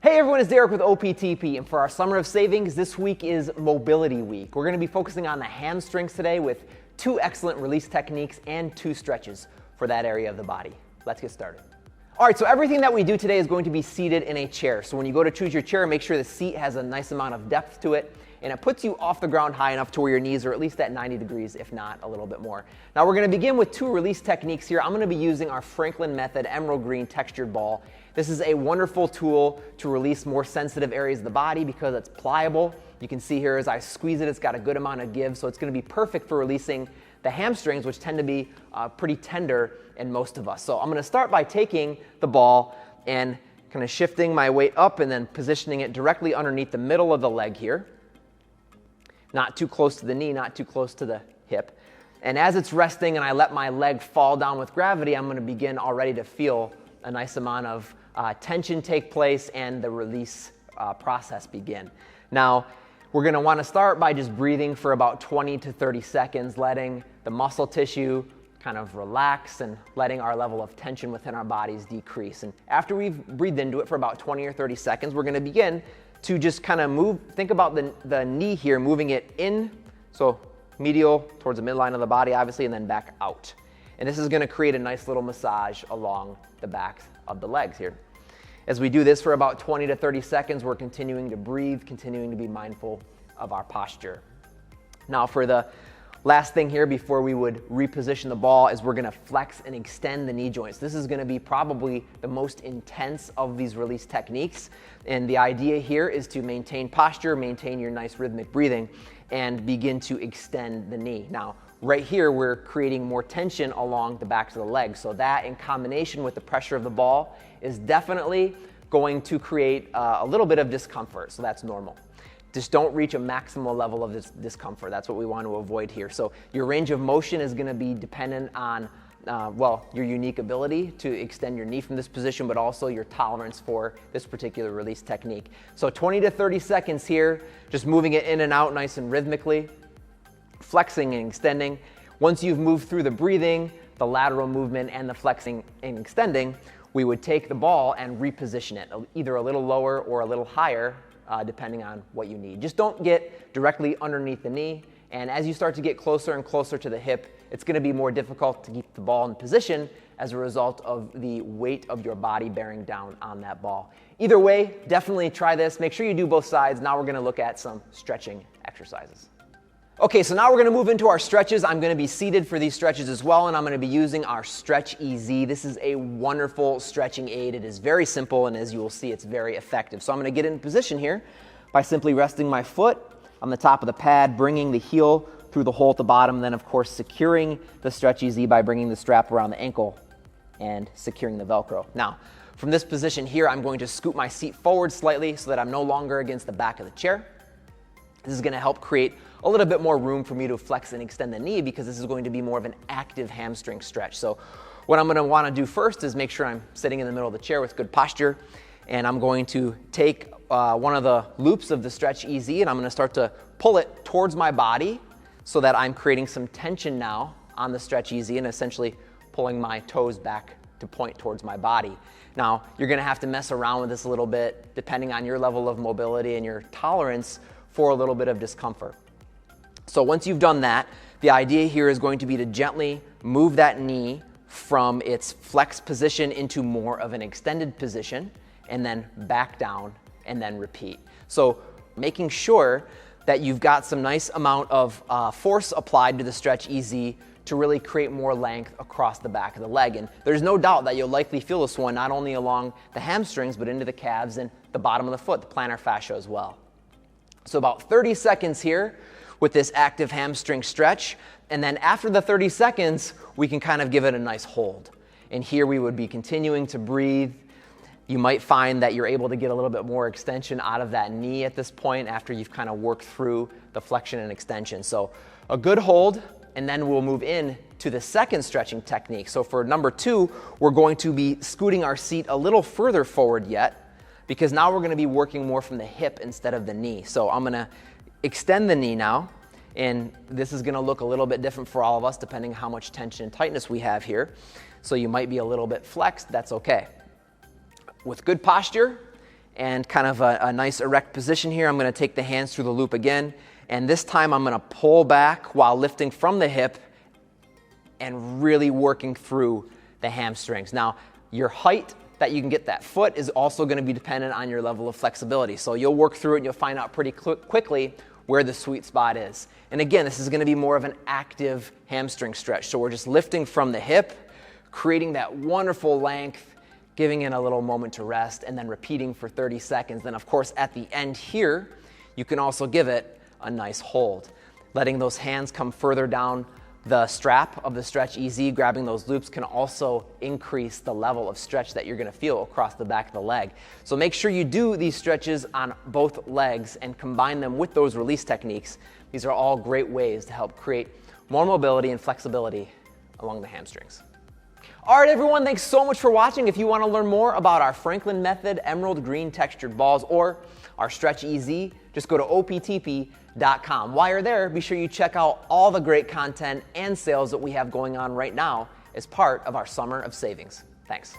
Hey everyone, it's Derek with OPTP, and for our Summer of Savings, this week is Mobility Week. We're going to be focusing on the hamstrings today with 2 excellent release techniques and 2 stretches for that area of the body. Let's get started. All right, so everything that we do today is going to be seated in a chair. So when you go to choose your chair, make sure the seat has a nice amount of depth to it, and it puts you off the ground high enough to where your knees are at least at 90 degrees, if not a little bit more. Now we're going to begin with 2 release techniques here. I'm going to be using our Franklin Method Emerald Green textured ball. This is a wonderful tool to release more sensitive areas of the body because it's pliable. You can see here as I squeeze it, it's got a good amount of give, so it's going to be perfect for releasing the hamstrings, which tend to be pretty tender in most of us. So I'm going to start by taking the ball and kind of shifting my weight up and then positioning it directly underneath the middle of the leg here. Not too close to the knee, not too close to the hip. And as it's resting and I let my leg fall down with gravity, I'm going to begin already to feel a nice amount of tension take place and the release process begin. Now, we're going to want to start by just breathing for about 20 to 30 seconds, letting the muscle tissue kind of relax and letting our level of tension within our bodies decrease. And after we've breathed into it for about 20 or 30 seconds, we're going to begin to just kind of move, think about the knee here, moving it in, so medial towards the midline of the body, obviously, and then back out. And this is going to create a nice little massage along the back of the legs here. As we do this for about 20 to 30 seconds, we're continuing to breathe, continuing to be mindful of our posture. Now for the last thing here before we would reposition the ball is we're going to flex and extend the knee joints. This is going to be probably the most intense of these release techniques. And the idea here is to maintain posture, maintain your nice rhythmic breathing, and begin to extend the knee. Now, right here, we're creating more tension along the backs of the legs. So that in combination with the pressure of the ball is definitely going to create a little bit of discomfort. So that's normal. Just don't reach a maximal level of this discomfort. That's what we want to avoid here. So your range of motion is going to be dependent on, your unique ability to extend your knee from this position, but also your tolerance for this particular release technique. So 20 to 30 seconds here, just moving it in and out nice and rhythmically, flexing and extending. Once you've moved through the breathing, the lateral movement, and the flexing and extending, we would take the ball and reposition it, either a little lower or a little higher, depending on what you need. Just don't get directly underneath the knee, and as you start to get closer and closer to the hip, it's going to be more difficult to keep the ball in position as a result of the weight of your body bearing down on that ball. Either way, definitely try this. Make sure you do both sides. Now we're going to look at some stretching exercises. Okay, so now we're going to move into our stretches. I'm going to be seated for these stretches as well, and I'm going to be using our Stretch EZ. This is a wonderful stretching aid. It is very simple, and as you will see, it's very effective. So I'm going to get in position here by simply resting my foot on the top of the pad, bringing the heel through the hole at the bottom, and then of course securing the Stretch EZ by bringing the strap around the ankle and securing the Velcro. Now, from this position here, I'm going to scoot my seat forward slightly so that I'm no longer against the back of the chair. This is going to help create a little bit more room for me to flex and extend the knee because this is going to be more of an active hamstring stretch. So what I'm going to want to do first is make sure I'm sitting in the middle of the chair with good posture, and I'm going to take one of the loops of the Stretch EZ and I'm going to start to pull it towards my body so that I'm creating some tension now on the Stretch EZ and essentially pulling my toes back to point towards my body. Now, you're going to have to mess around with this a little bit depending on your level of mobility and your tolerance for a little bit of discomfort. So once you've done that, the idea here is going to be to gently move that knee from its flex position into more of an extended position and then back down and then repeat. So making sure that you've got some nice amount of force applied to the Stretch EZ to really create more length across the back of the leg. And there's no doubt that you'll likely feel this one not only along the hamstrings, but into the calves and the bottom of the foot, the plantar fascia as well. So about 30 seconds here with this active hamstring stretch. And then after the 30 seconds, we can kind of give it a nice hold. And here we would be continuing to breathe. You might find that you're able to get a little bit more extension out of that knee at this point after you've kind of worked through the flexion and extension. So a good hold, and then we'll move in to the second stretching technique. So for number 2, we're going to be scooting our seat a little further forward yet, because now we're going to be working more from the hip instead of the knee. So I'm going to extend the knee now, and this is going to look a little bit different for all of us depending how much tension and tightness we have here. So you might be a little bit flexed, that's okay. With good posture and kind of a nice erect position here. I'm going to take the hands through the loop again, and this time I'm going to pull back while lifting from the hip and really working through the hamstrings. Now, your height that you can get that foot is also going to be dependent on your level of flexibility. So you'll work through it and you'll find out pretty quickly where the sweet spot is. And again, this is going to be more of an active hamstring stretch. So we're just lifting from the hip, creating that wonderful length, giving it a little moment to rest, and then repeating for 30 seconds. Then of course at the end here, you can also give it a nice hold. Letting those hands come further down the strap of the Stretch EZ, grabbing those loops can also increase the level of stretch that you're going to feel across the back of the leg. So make sure you do these stretches on both legs and combine them with those release techniques. These are all great ways to help create more mobility and flexibility along the hamstrings. All right, everyone, thanks so much for watching. If you want to learn more about our Franklin Method emerald green textured balls or our Stretch EZ, just go to optp.com. While you're there, be sure you check out all the great content and sales that we have going on right now as part of our Summer of Savings. Thanks.